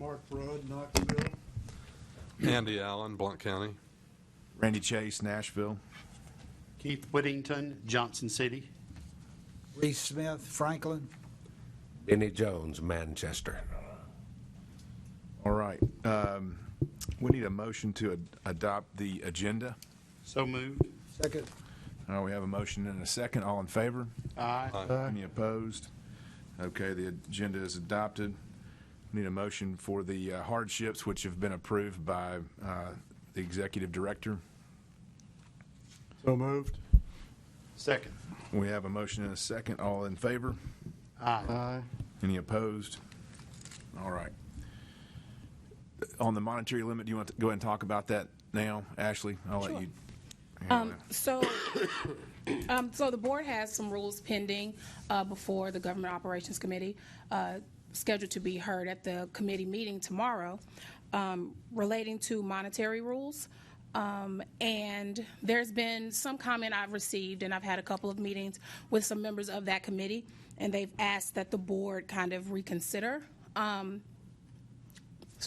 Mark Rudd, Knoxville. Andy Allen, Blount County. Randy Chase, Nashville. Keith Whittington, Johnson City. Reese Smith, Franklin. Benny Jones, Manchester. All right. We need a motion to adopt the agenda. So moved. Second. All right, we have a motion and a second. All in favor? Aye. Any opposed? Okay, the agenda is adopted. We need a motion for the hardships which have been approved by the executive director. So moved. Second. We have a motion and a second. All in favor? Aye. Aye. Any opposed? All right. On the monetary limit, do you want to go ahead and talk about that now, Ashley? I'll let you handle that. So the board has some rules pending before the Government Operations Committee, scheduled to be heard at the committee meeting tomorrow, relating to monetary rules. And there's been some comment I've received, and I've had a couple of meetings with some members of that committee, and they've asked that the board kind of reconsider. So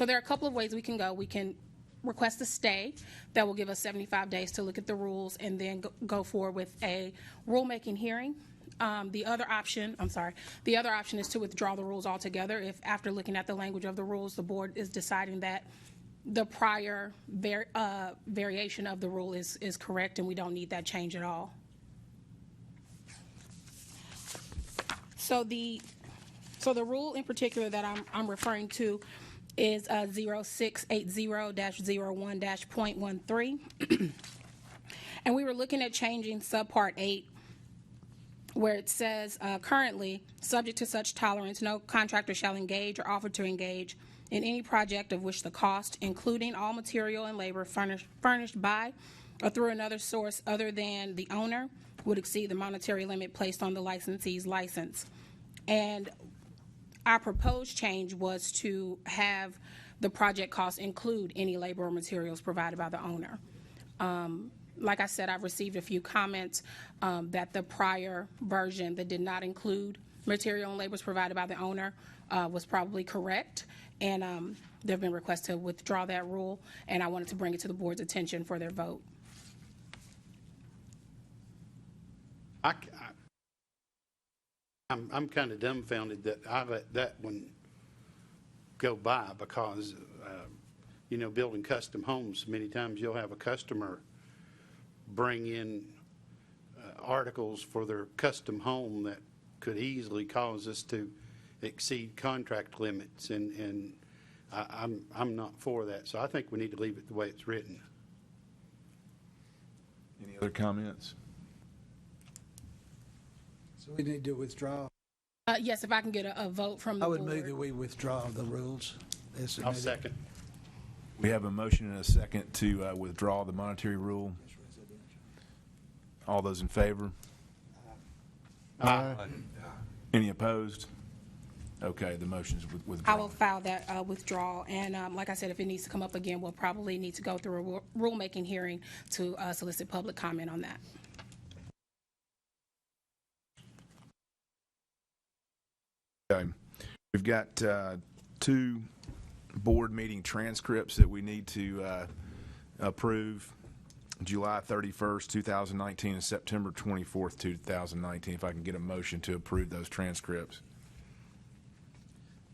there are a couple of ways we can go. We can request a stay that will give us 75 days to look at the rules and then go forward with a rulemaking hearing. The other option is to withdraw the rules altogether if, after looking at the language of the rules, the board is deciding that the prior variation of the rule is correct and we don't need that change at all. So the rule in particular that I'm referring to is 0680-01-.13. And we were looking at changing subpart 8, where it says, currently, subject to such tolerance, no contractor shall engage or offer to engage in any project of which the cost, including all material and labor furnished by or through another source other than the owner, would exceed the monetary limit placed on the licensee's license. And our proposed change was to have the project costs include any labor or materials provided by the owner. Like I said, I've received a few comments that the prior version that did not include material and labors provided by the owner was probably correct, and there have been requests to withdraw that rule, and I wanted to bring it to the board's attention for their vote. I'm kind of dumbfounded that I let that one go by because, building custom homes, many times you'll have a customer bring in articles for their custom home that could easily cause us to exceed contract limits, and I'm not for that. So I think we need to leave it the way it's written. Any other comments? So we need to withdraw. Yes, if I can get a vote from the I would board. move that we withdraw the rules. I'll second. We have a motion and a second to withdraw the monetary rule. All those in favor? Aye. Any opposed? Okay, the motion is I withdrawn. will file that withdrawal, and like I said, if it needs to come up again, we'll probably need to go through a rulemaking hearing to solicit public comment on that. Okay. We've got two board meeting transcripts that we need to approve. July 31st, 2019 and September 24th, 2019. If I can get a motion to approve those transcripts.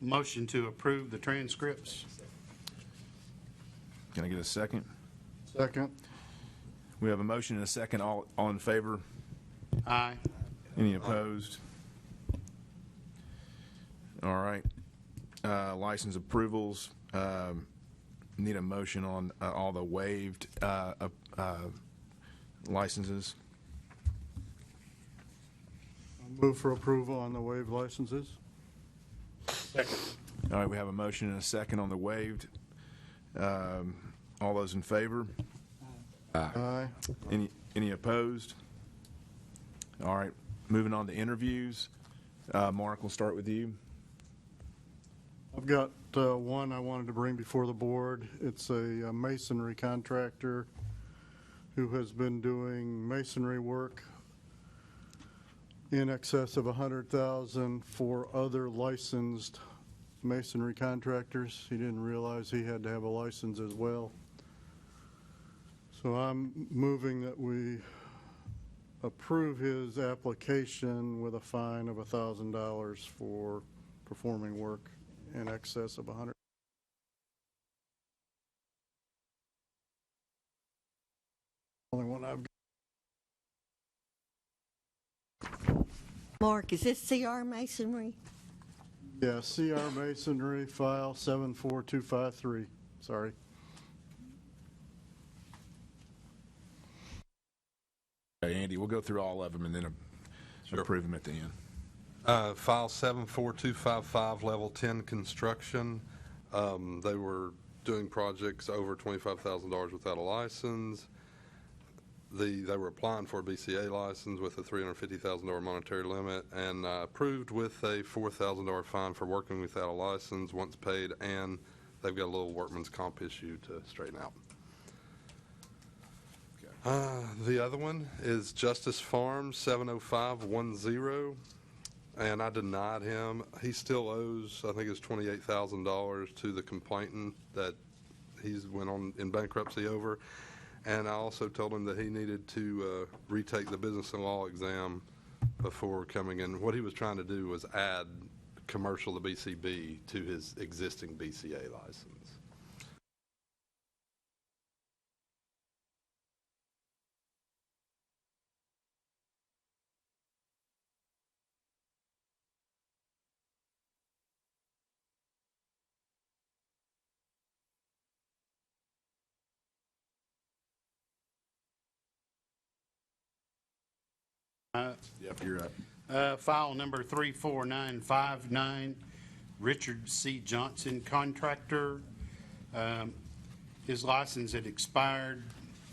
Motion to approve the transcripts. Can I get a second? Second. We have a motion and a second. All in favor? Aye. Any opposed? All right. License approvals. Need a motion on all the waived licenses. I'll move for approval on the waived licenses. Second. All right, we have a motion and a second on the waived. All those in favor? Aye. Any opposed? All right, moving on to interviews. Mark, we'll start with you. I've got one I wanted to bring before the board. It's a masonry contractor who has been doing masonry work in excess of $100,000 for other licensed masonry contractors. He didn't realize he had to have a license as well. So I'm moving that we approve his application with a fine of $1,000 for performing work in excess of 100. Only one I've got. Mark, is this CR Masonry? Yeah, CR Masonry, file 74253. Sorry. Okay, Andy, we'll go through all of them and then approve them at the end. File 74255, Level 10 Construction. They were doing projects over $25,000 without a license. They were applying for a BCA license with a $350,000 monetary limit and approved with a $4,000 fine for working without a license once paid, and they've got a little workman's comp issue to straighten out. The other one is Justice Farms, 70510, and I denied him. He still owes, I think it's $28,000 to the complainant that he's went on in bankruptcy over. And I also told him that he needed to retake the business and law exam before coming in. What he was trying to do was add commercial to BCB to his existing BCA license. Yep, you're up. File number 34959, Richard C. Johnson, contractor. His license had expired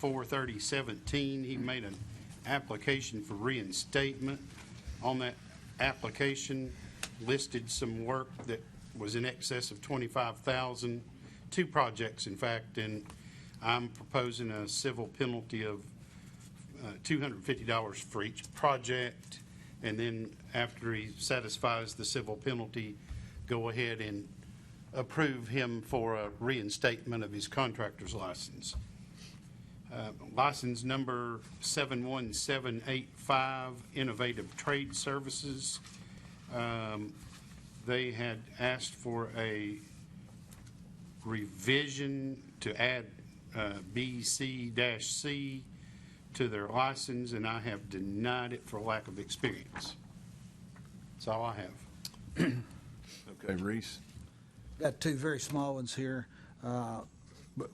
4/30/17. He made an application for reinstatement. On that application, listed some work that was in excess of $25,000, 2 projects, in fact, and I'm proposing a civil penalty of $250 for each project, and then after he satisfies the civil penalty, go ahead and approve him for a reinstatement of his contractor's license. License number 71785, Innovative Trade Services. They had asked for a revision to add BC-C to their license, and I have denied it for lack of experience. That's all I have. Okay, Reese. Got 2 very small ones here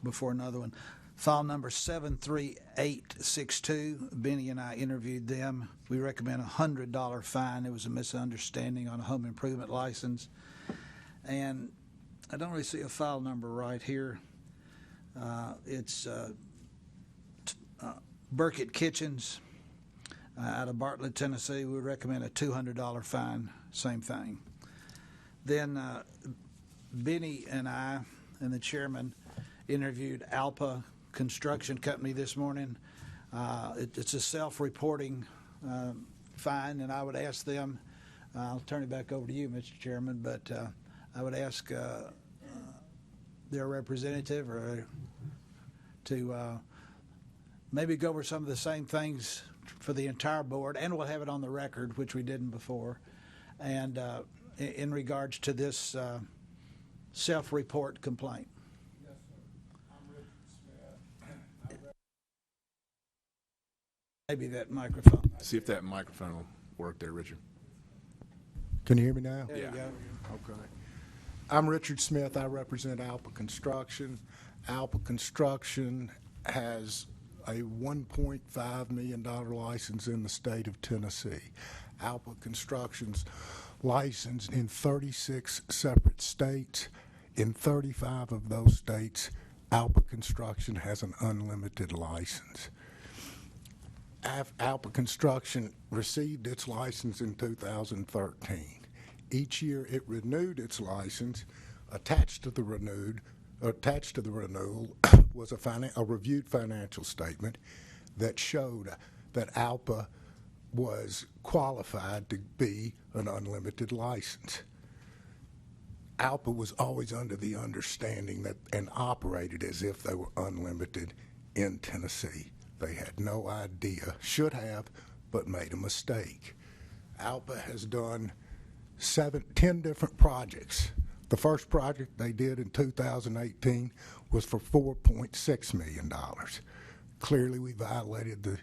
before another one. File number 73862. Benny and I interviewed them. We recommend a $100 fine. It was a misunderstanding on a home improvement license. And I don't really see a file number right here. It's Burkett Kitchens out of Bartlett, Tennessee. We would recommend a $200 fine, same thing. Then Benny and I and the chairman interviewed Alpa Construction Company this morning. It's a self-reporting fine, and I would ask them, I'll turn it back over to you, Mr. Chairman, but I would ask their representative to maybe go over some of the same things for the entire board, and we'll have it on the record, which we didn't before, and in regards to this self-report complaint. Yes, sir. I'm Richard Smith. Maybe that microphone. See if that microphone will work there, Richard. Can you hear me now? There you go. Okay. I'm Richard Smith. I represent Alpa Construction. Alpa Construction has a $1.5 million license in the state of Tennessee. Alpa Construction's licensed in 36 separate states. In 35 of those states, Alpa Construction has an unlimited license. Alpa Construction received its license in 2013. Each year it renewed its license. Attached to the renewal was a reviewed financial statement that showed that Alpa was qualified to be an unlimited license. ALPA was always under the understanding that and operated as if they were unlimited in Tennessee. They had no idea, should have, but made a mistake. ALPA has done 10 different projects. The first project they did in 2018 was for $4.6 million. Clearly, we violated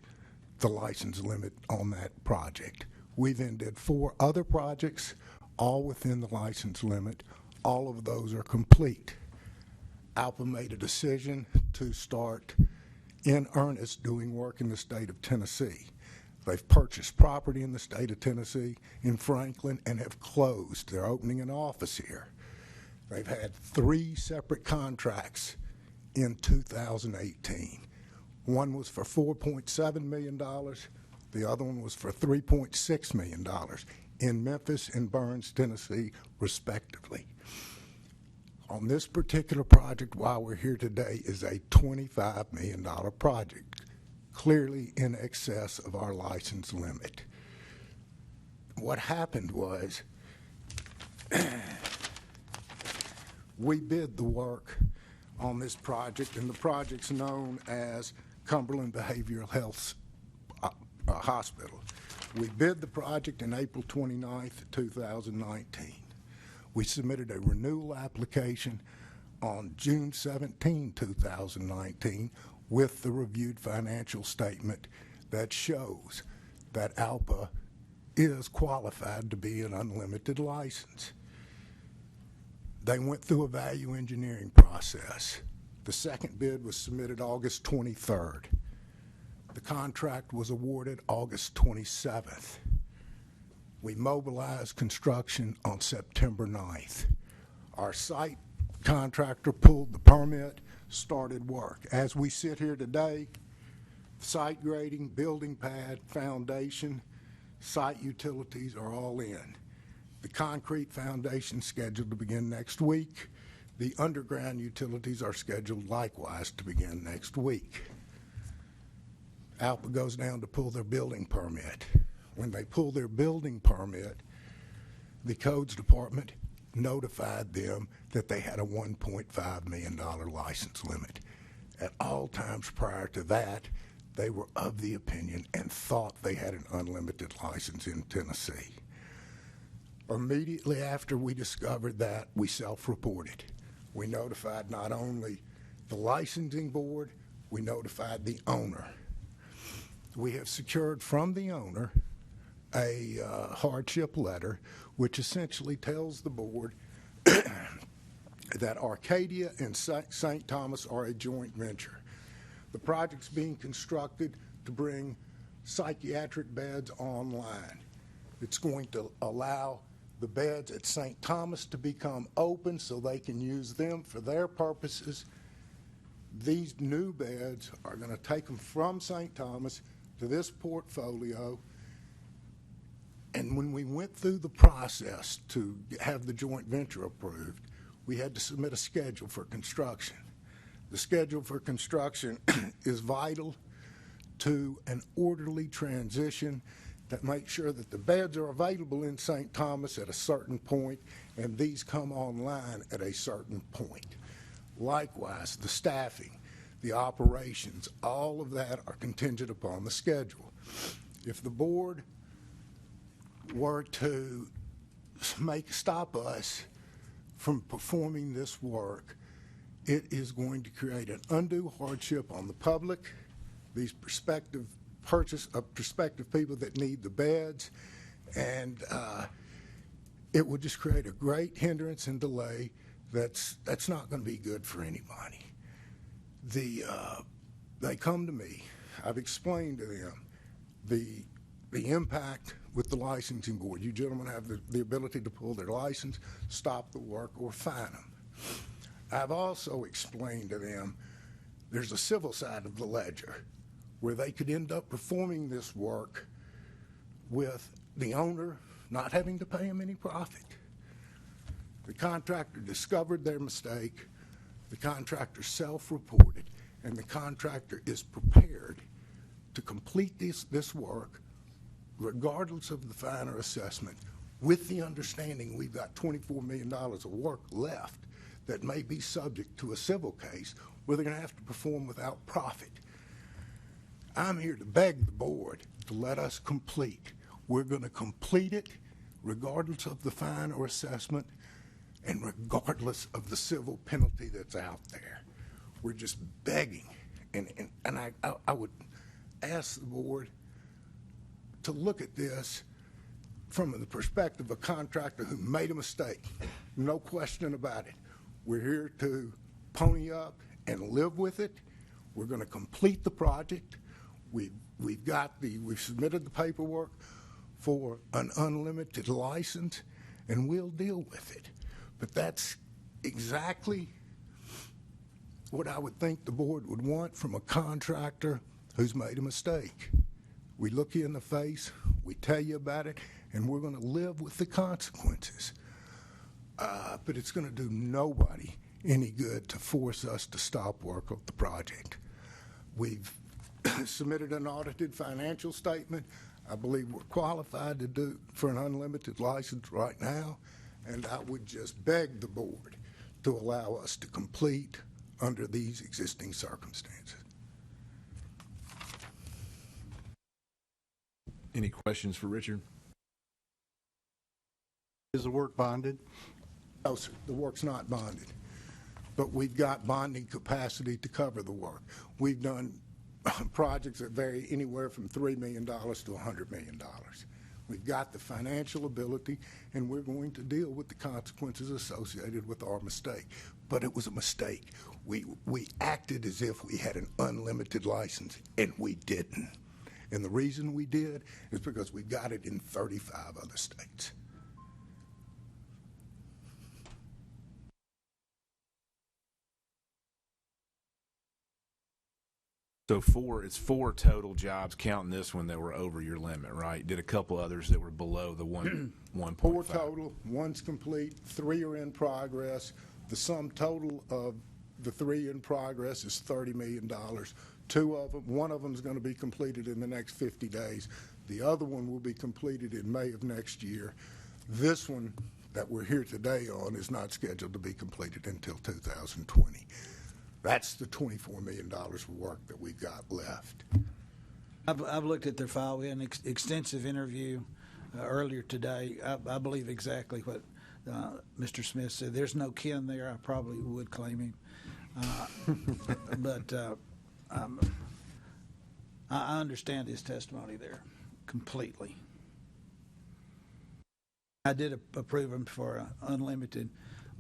the license limit on that project. We then did 4 other projects, all within the license limit. All of those are complete. ALPA made a decision to start in earnest doing work in the state of Tennessee. They've purchased property in the state of Tennessee, in Franklin, and have closed. They're opening an office here. They've had 3 separate contracts in 2018. One was for $4.7 million. The other one was for $3.6 million in Memphis and Burns, Tennessee, respectively. On this particular project, while we're here today, is a $25 million project, clearly in excess of our license limit. What happened was we bid the work on this project, and the project's known as Cumberland Behavioral Health Hospital. We bid the project in April 29th, 2019. We submitted a renewal application on June 17, 2019, with the reviewed financial statement that shows that ALPA is qualified to be an unlimited license. They went through a value engineering process. The second bid was submitted August 23rd. The contract was awarded August 27th. We mobilized construction on September 9th. Our site contractor pulled the permit, started work. As we sit here today, site grading, building pad, foundation, site utilities are all in. The concrete foundation is scheduled to begin next week. The underground utilities are scheduled likewise to begin next week. ALPA goes down to pull their building permit. When they pull their building permit, the codes department notified them that they had a $1.5 million license limit. At all times prior to that, they were of the opinion and thought they had an unlimited license in Tennessee. Immediately after we discovered that, we self-reported. We notified not only the licensing board, we notified the owner. We have secured from the owner a hardship letter, which essentially tells the board that Arcadia and St. Thomas are a joint venture. The project's being constructed to bring psychiatric beds online. It's going to allow the beds at St. Thomas to become open so they can use them for their purposes. These new beds are going to take them from St. Thomas to this portfolio. And when we went through the process to have the joint venture approved, we had to submit a schedule for construction. The schedule for construction is vital to an orderly transition that makes sure that the beds are available in St. Thomas at a certain point and these come online at a certain point. Likewise, the staffing, the operations, all of that are contingent upon the schedule. If the board were to stop us from performing this work, it is going to create an undue hardship on the public, these prospective people that need the beds, and it would just create a great hindrance and delay that's not going to be good for anybody. They come to me. I've explained to them the impact with the licensing board. You gentlemen have the ability to pull their license, stop the work, or fine them. I've also explained to them there's a civil side of the ledger where they could end up performing this work with the owner not having to pay them any profit. The contractor discovered their mistake, the contractor self-reported, and the contractor is prepared to complete this work regardless of the finer assessment with the understanding we've got $24 million of work left that may be subject to a civil case where they're going to have to perform without profit. I'm here to beg the board to let us complete. We're going to complete it regardless of the fine or assessment and regardless of the civil penalty that's out there. We're just begging. And I would ask the board to look at this from the perspective of a contractor who made a mistake. No question about it. We're here to pony up and live with it. We're going to complete the project. We've submitted the paperwork for an unlimited license, and we'll deal with it. But that's exactly what I would think the board would want from a contractor who's made a mistake. We look you in the face, we tell you about it, and we're going to live with the consequences. But it's going to do nobody any good to force us to stop work on the project. We've submitted an audited financial statement. I believe we're qualified to do for an unlimited license right now, and I would just beg the board to allow us to complete under these existing circumstances. Any questions for Richard? Is the work bonded? No, sir, the work's not bonded, but we've got bonding capacity to cover the work. We've done projects that vary anywhere from $3 million to $100 million. We've got the financial ability, and we're going to deal with the consequences associated with our mistake. But it was a mistake. We acted as if we had an unlimited license, and we didn't. And the reason we did is because we got it in 35 other states. So it's four total jobs, counting this one, that were over your limit, right? Did a couple others that were below the 1.5. 4 total, 1's complete, 3 are in progress. The sum total of the 3 in progress is $30 million. 2 of them, 1 of them is going to be completed in the next 50 days. The other one will be completed in May of next year. This one that we're here today on is not scheduled to be completed until 2020. That's the $24 million of work that we've got left. I've looked at their file. We had an extensive interview earlier today. I believe exactly what Mr. Smith said. There's no kin there. I probably would claim him. But I understand his testimony there completely. I did approve him for an unlimited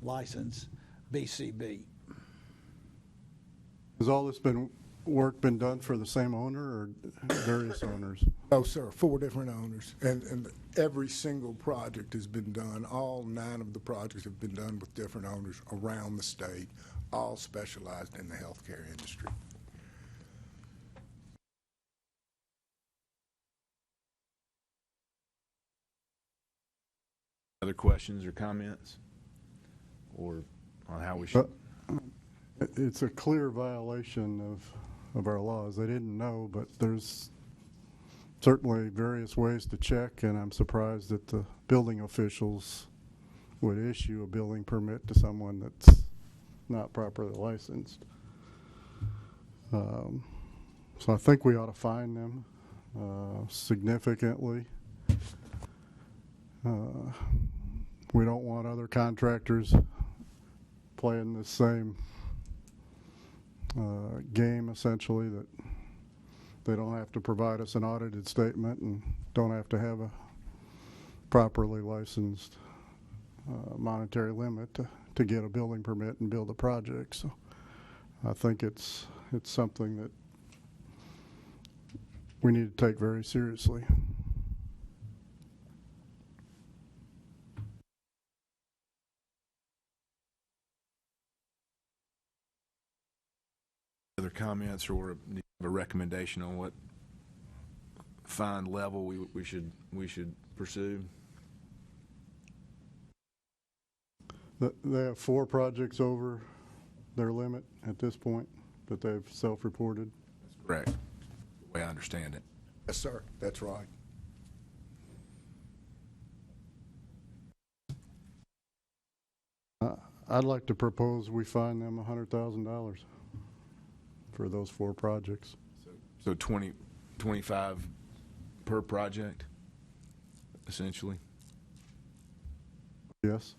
license, BCB. Has all this work been done for the same owner or various owners? Oh, sir, 4 different owners. And every single project has been done. All 9 of the projects have been done with different owners around the state, all specialized in the healthcare industry. Other questions or comments? Or on how we should? It's a clear violation of our laws. They didn't know, but there's certainly various ways to check, and I'm surprised that the building officials would issue a building permit to someone that's not properly licensed. So I think we ought to fine them significantly. We don't want other contractors playing the same game, essentially, that they don't have to provide us an audited statement and don't have to have a properly licensed monetary limit to get a building permit and build a project. So I think it's something that we need to take very seriously. Other comments or a recommendation on what fine level we should pursue? They have 4 projects over their limit at this point that they've self-reported. That's correct, the way I understand it. Yes, sir, that's right. I'd like to propose we fine them $100,000 for those 4 projects. So 25 per project, essentially? Yes.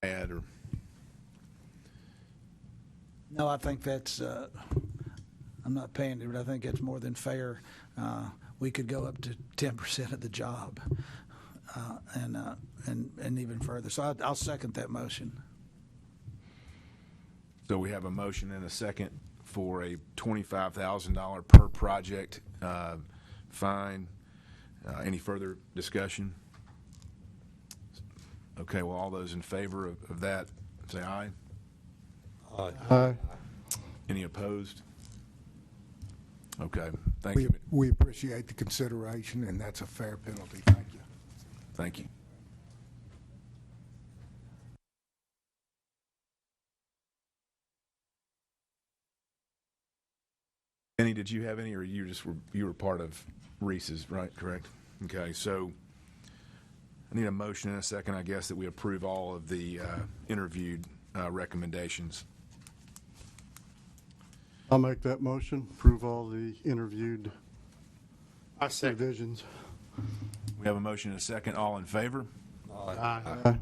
Add or No, I think that's, I'm not paying it, but I think it's more than fair. We could go up to 10% of the job, and even further. So I'll second that motion. So we have a motion and a second for a $25,000 per project fine. Any further discussion? Okay, well, all those in favor of that, say aye. Aye. Aye. Any opposed? Okay, thank you. We appreciate the consideration, and that's a fair penalty. Thank you. Thank you. Benny, did you have any, or you were part of Reese's, right? Correct. Okay, so I need a motion and a second, I guess, that we approve all of the interviewed recommendations. I'll make that motion, approve all the interviewed I second. divisions. We have a motion and a second. All in favor? Aye. Aye.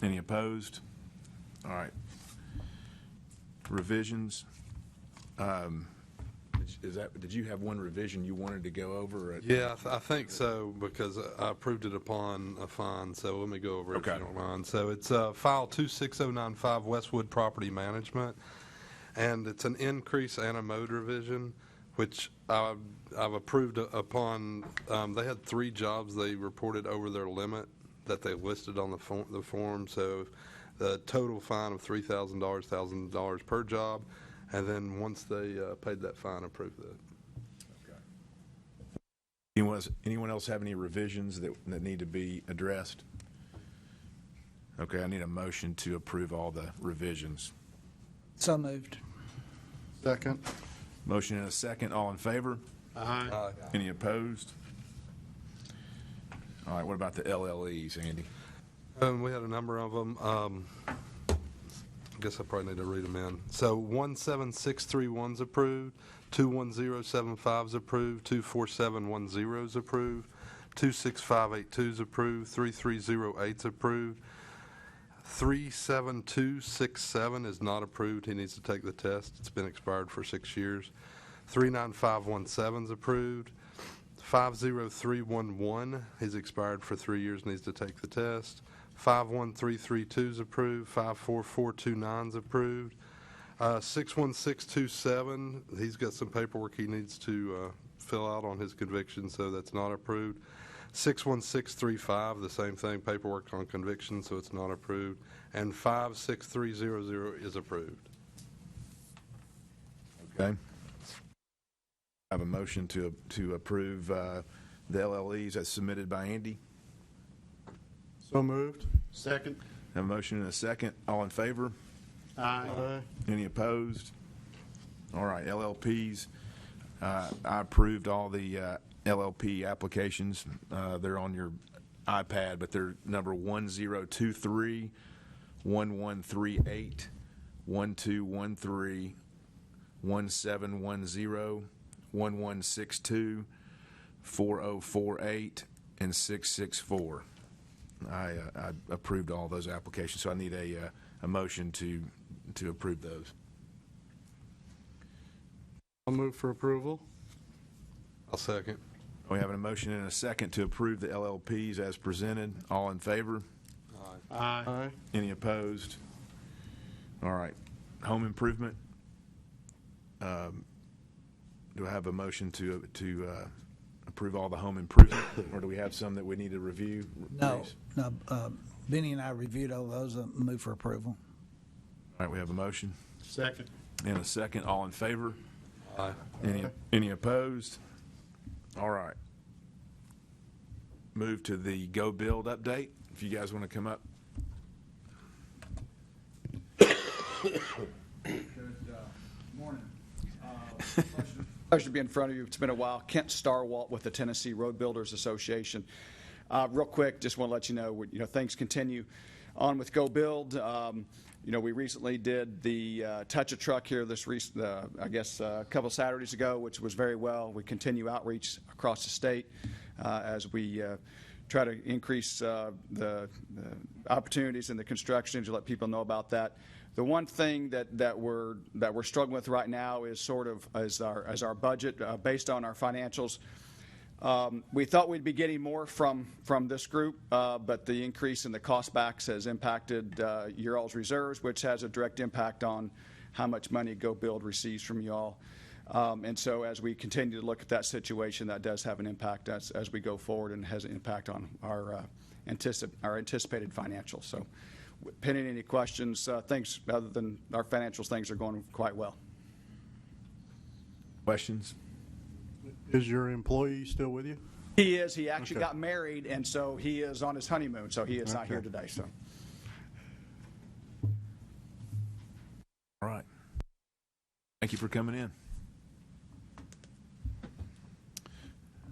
Any opposed? All right. Revisions. Did you have one revision you wanted to go over? Yeah, I think so, because I approved it upon a fine, so let me go over it if Okay. you don't mind. So it's file 26095 Westwood Property Management, and it's an increase and a mode revision, which I've approved upon, they had 3 jobs they reported over their limit that they listed on the form, so the total fine of $3,000, $1,000 per job, and then once they paid that fine, approved that. Anyone else have any revisions that need to be addressed? Okay, I need a motion to approve all the revisions. So moved. Second. Motion and a second. All in favor? Aye. Any opposed? All right, what about the LLEs, Andy? We had a number of them. I guess I probably need to read them in. So 17631's approved, 21075's approved, 24710's approved, 26582's approved, 3308's approved, 37267 is not approved. He needs to take the test. It's been expired for 6 years. 39517's approved. 50311, he's expired for 3 years, needs to take the test. 51332's approved. 54429's approved. 61627, he's got some paperwork he needs to fill out on his conviction, so that's not approved. 61635, the same thing, paperwork on conviction, so it's not approved. And 56300 is approved. Okay. I have a motion to approve the LLEs as submitted by Andy. So moved. Second. Have a motion and a second. All in favor? Aye. Aye. Any opposed? All right, LLPs. I approved all the LLP applications. They're on your iPad, but they're number 1023, 1138, 1213, 1710, 1162, 4048, and 664. I approved all those applications, so I need a motion to approve those. I'll move for approval. I'll second. We have a motion and a second to approve the LLPs as presented. All in favor? Aye. Aye. Any opposed? All right. Home improvement. Do I have a motion to approve all the home improvement, or do we have some that we need to review? No, Benny and I reviewed all those and move for approval. All right, we have a motion Second. and a second. All in favor? Aye. Any opposed? All right. Move to the Go Build update. If you guys want to come up. Good morning. Pleasure to be in front of you. It's been a while. Kent Starwalt with the Tennessee Road Builders Association. Real quick, just want to let you know, things continue on with Go Build. We recently did the Touch a Truck here a couple Saturdays ago, which was very well. We continue outreach across the state as we try to increase the opportunities in the construction to let people know about that. The one thing that we're struggling with right now is sort of as our budget based on our financials. We thought we'd be getting more from this group, but the increase in the cost backs has impacted your all's reserves, which has a direct impact on how much money Go Build receives from you all. And so as we continue to look at that situation, that does have an impact as we go forward and has an impact on our anticipated financials. So pending any questions, things other than our financials, things are going quite well. Questions? Is your employee still with you? He is. He actually Okay. got married, and so he is on his honeymoon, so he is not here today. So, All right. Thank you for coming in.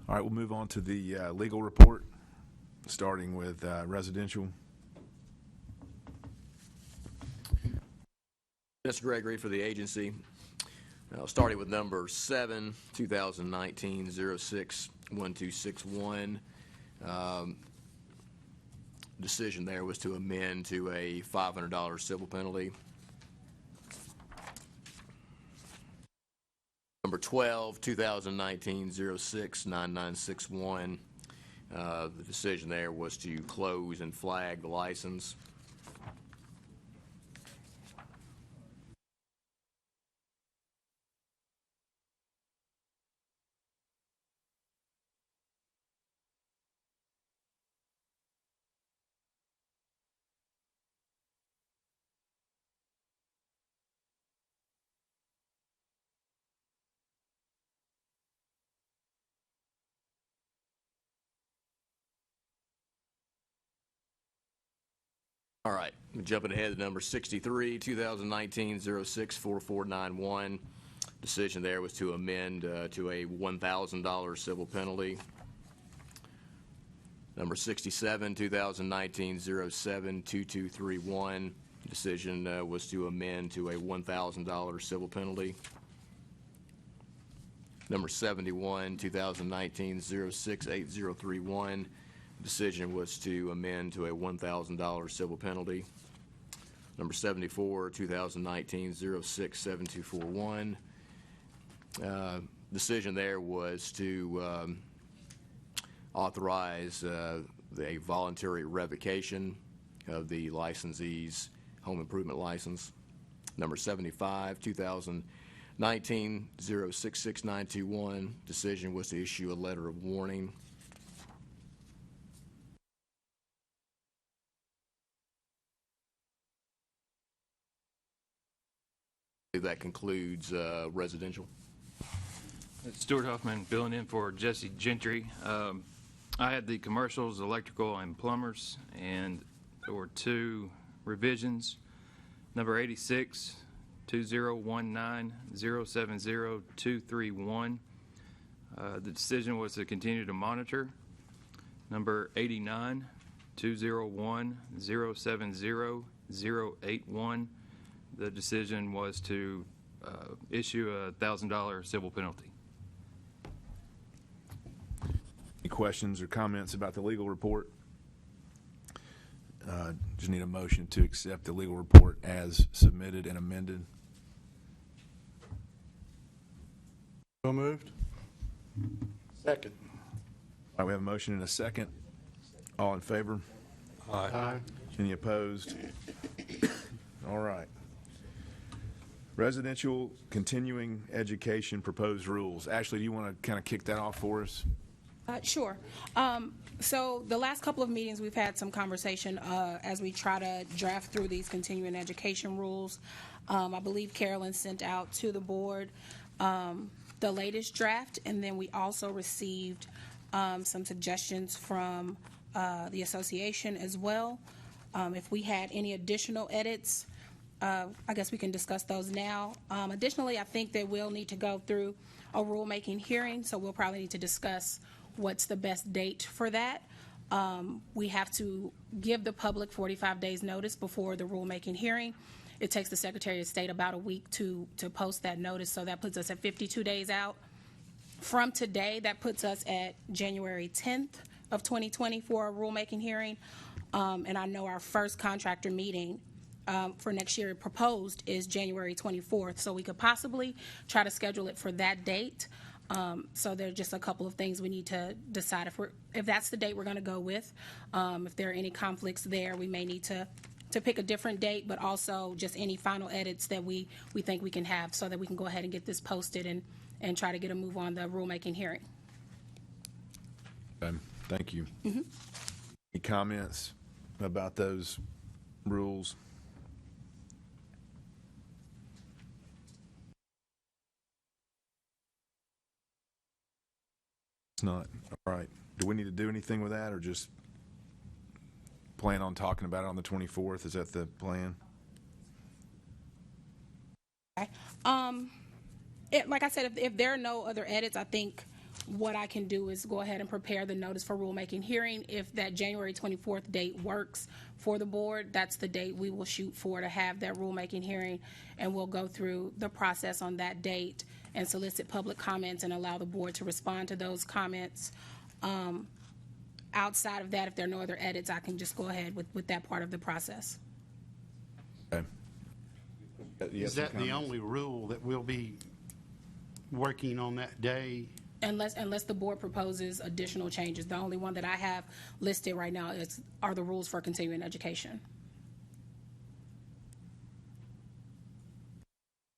All right, we'll move on to the legal report, starting with residential. Mr. Gregory for the agency. Starting with number 7, 2019-06-1261. Decision there was to amend to a $500 civil penalty. Number 12, 2019-06-9961. The decision there was to close and flag the license. All right, jumping ahead to number 63, 2019-06-4491. Decision there was to amend to a $1,000 civil penalty. Number 67, 2019-07-2231. Decision was to amend to a $1,000 civil penalty. Number 71, 2019-06-8031. Decision was to amend to a $1,000 civil penalty. Number 74, 2019-06-7241. Decision there was to authorize a voluntary revocation of the licensee's home improvement license. Number 75, 2019-06-6921. Decision was to issue a letter of warning. That concludes residential. Stuart Huffman filling in for Jesse Gentry. I had the commercials, electrical, and plumbers, and there were 2 revisions. Number 86, 2019-070-231. The decision was to continue to monitor. Number 89, 201-070-081. The decision was to issue a $1,000 civil penalty. Any questions or comments about the legal report? Just need a motion to accept the legal report as submitted and amended. So moved. Second. All right, we have a motion and a second. All in favor? Aye. Any opposed? All right. Residential continuing education proposed rules. Ashley, do you want to kind of kick that off for us? Sure. So the last couple of meetings, we've had some conversation as we try to draft through these continuing education rules. I believe Carolyn sent out to the board the latest draft, and then we also received some suggestions from the association as well. If we had any additional edits, I guess we can discuss those now. Additionally, I think that we'll need to go through a rulemaking hearing, so we'll probably need to discuss what's the best date for that. We have to give the public 45 days notice before the rulemaking hearing. It takes the Secretary of State about a week to post that notice, so that puts us at 52 days out. From today, that puts us at January 10th of 2020 for a rulemaking hearing. And I know our first contractor meeting for next year proposed is January 24th, so we could possibly try to schedule it for that date. So there are just a couple of things we need to decide if that's the date we're going to go with. If there are any conflicts there, we may need to pick a different date, but also just any final edits that we think we can have so that we can go ahead and get this posted and try to get a move on the rulemaking hearing. Thank you. Any comments about those rules? It's not. All right. Do we need to do anything with that or just plan on talking about it on the 24th? Is that the plan? Okay. Like I said, if there are no other edits, I think what I can do is go ahead and prepare the notice for rulemaking hearing. If that January 24th date works for the board, that's the date we will shoot for to have that rulemaking hearing, and we'll go through the process on that date and solicit public comments and allow the board to respond to those comments. Outside of that, if there are no other edits, I can just go ahead with that part of the process. Okay. Is that the only rule that we'll be working on that day? Unless the board proposes additional changes. The only one that I have listed right now are the rules for continuing education.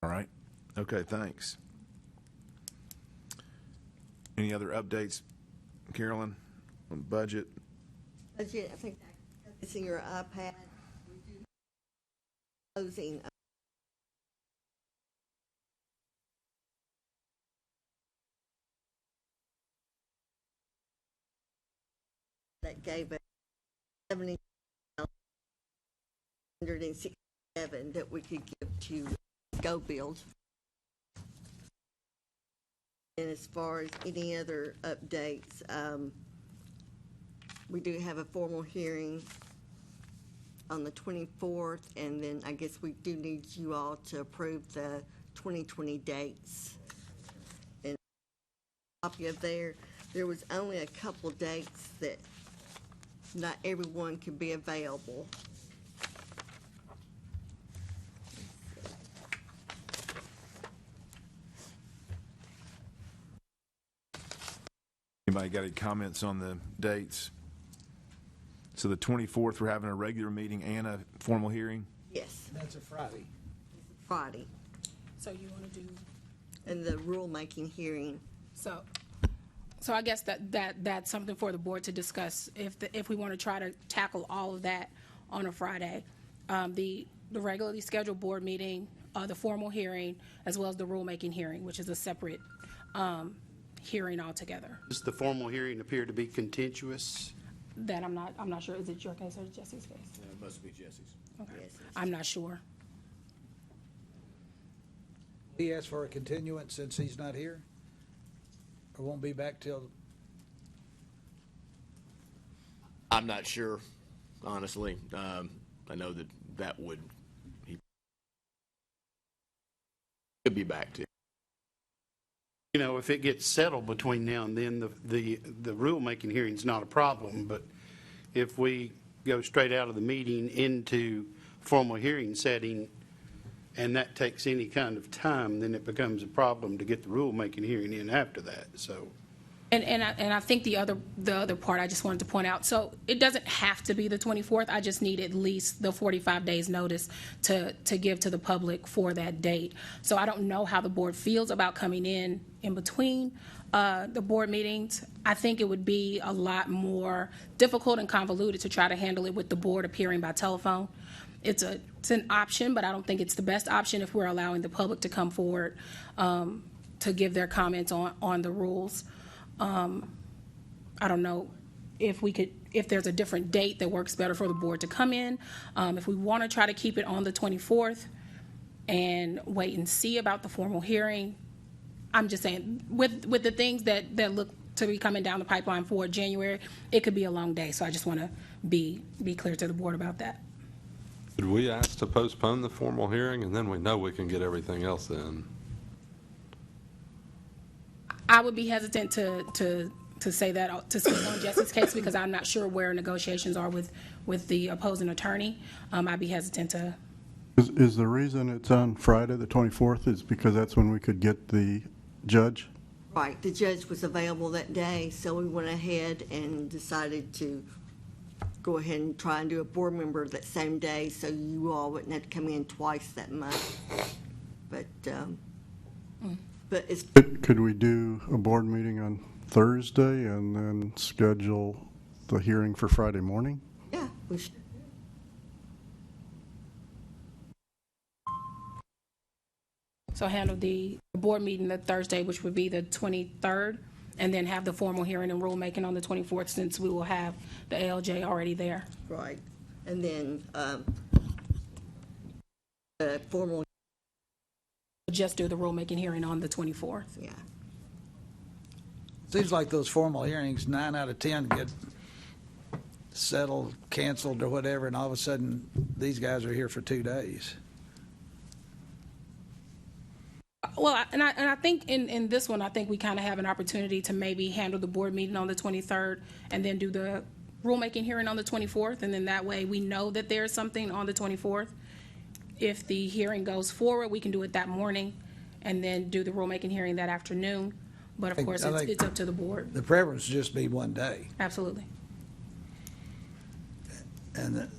All right. Okay, thanks. Any other updates, Carolyn, on budget? Budget, I think it's in your iPad. We do closing. That gave us 7,167 that we could give to Go Build. And as far as any other updates, we do have a formal hearing on the 24th, and then I guess we do need you all to approve the 2020 dates. And a copy of there was only a couple dates that not everyone could be available. Anybody got any comments on the dates? So the 24th, we're having a regular meeting and a formal hearing? Yes, That's a Friday. Friday. So you want to do? And the rulemaking hearing. So I guess that's something for the board to discuss if we want to try to tackle all of that on a Friday. The regularly scheduled board meeting, the formal hearing, as well as the rulemaking hearing, which is a separate hearing altogether. Does the formal hearing appear to be contentious? That I'm not sure. Is it your case or Jesse's case? It must be Jesse's. Okay. Yes. I'm not sure. He asked for a continuance since he's not here? Or won't be back till? I'm not sure, honestly. I know that he could be back to. You know, if it gets settled between now and then, the rulemaking hearing's not a problem, but if we go straight out of the meeting into formal hearing setting and that takes any kind of time, then it becomes a problem to get the rulemaking hearing in after that, so. And I think the other part I just wanted to point out, so it doesn't have to be the 24th. I just need at least the 45 days notice to give to the public for that date. So I don't know how the board feels about coming in between the board meetings. I think it would be a lot more difficult and convoluted to try to handle it with the board appearing by telephone. It's an option, but I don't think it's the best option if we're allowing the public to come forward to give their comments on the rules. I don't know if there's a different date that works better for the board to come in. If we want to try to keep it on the 24th, and wait and see about the formal hearing. I'm just saying, with the things that look to be coming down the pipeline for January, it could be a long day. So I just want to be clear to the board about that. Did we ask to postpone the formal hearing, and then we know we can get everything else in? I would be hesitant to say that, to speak on Jesse's case, because I'm not sure where negotiations are with the opposing attorney. I'd be hesitant to. Is the reason it's on Friday, the 24th, is because that's when we could get the judge? Right, the judge was available that day, so we went ahead and decided to go ahead and try and do a board member that same day, so you all wouldn't have to come in twice that month. But it's. Could we do a board meeting on Thursday and then schedule the hearing for Friday morning? Yeah, we should. So handle the board meeting the Thursday, which would be the 23rd, and then have the formal hearing and rulemaking on the 24th, since we will have the ALJ already there. Right, and then the formal. Just do the rulemaking hearing on the 24th. Yeah. Seems like those formal hearings, 9 out of 10 get settled, canceled, or whatever, and all of a sudden, these guys are here for 2 days. Well, I think in this one, I think we kind of have an opportunity to maybe handle the board meeting on the 23rd and then do the rulemaking hearing on the 24th, and then that way we know that there's something on the 24th. If the hearing goes forward, we can do it that morning and then do the rulemaking hearing that afternoon. But of course, it's up to the board. The preference would just be 1 day. Absolutely. And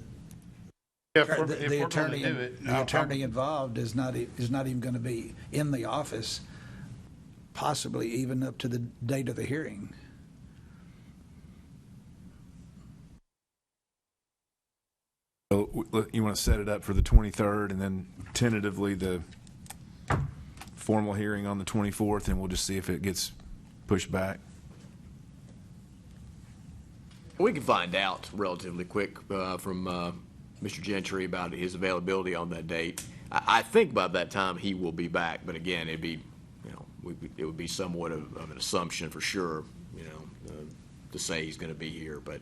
If the we're going to attorney, do it, the attorney involved is not even going to be in the office, possibly even up to the date of the hearing. So you want to set it up for the 23rd, and then tentatively the formal hearing on the 24th, and we'll just see if it gets pushed back. We can find out relatively quick from Mr. Gentry about his availability on that date. I think by that time he will be back, but again, it'd be, it would be somewhat of an assumption for sure, to say he's going to be here. But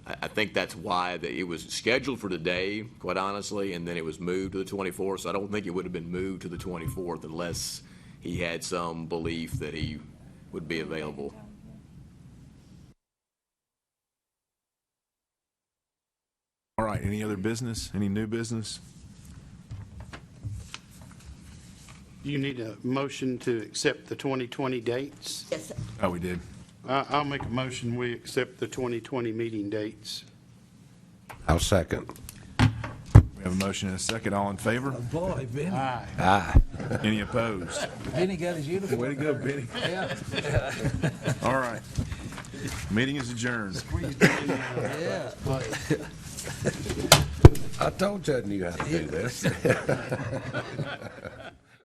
I think that's why it was scheduled for today, quite honestly, and then it was moved to the 24th. So I don't think it would have been moved to the 24th unless he had some belief that he would be available. All right, any other business? Any new business? You need a motion to accept the 2020 dates? Yes, sir. Oh, we did. I'll make a motion, we accept the 2020 meeting dates. I'll second. We have a motion and a second. All in favor? Oh, boy, Benny. Aye. Aye. Any opposed? Benny got his uniform. Way to go, Benny. Yeah. All right. Meeting is adjourned. Yeah. I told you I knew how to do this.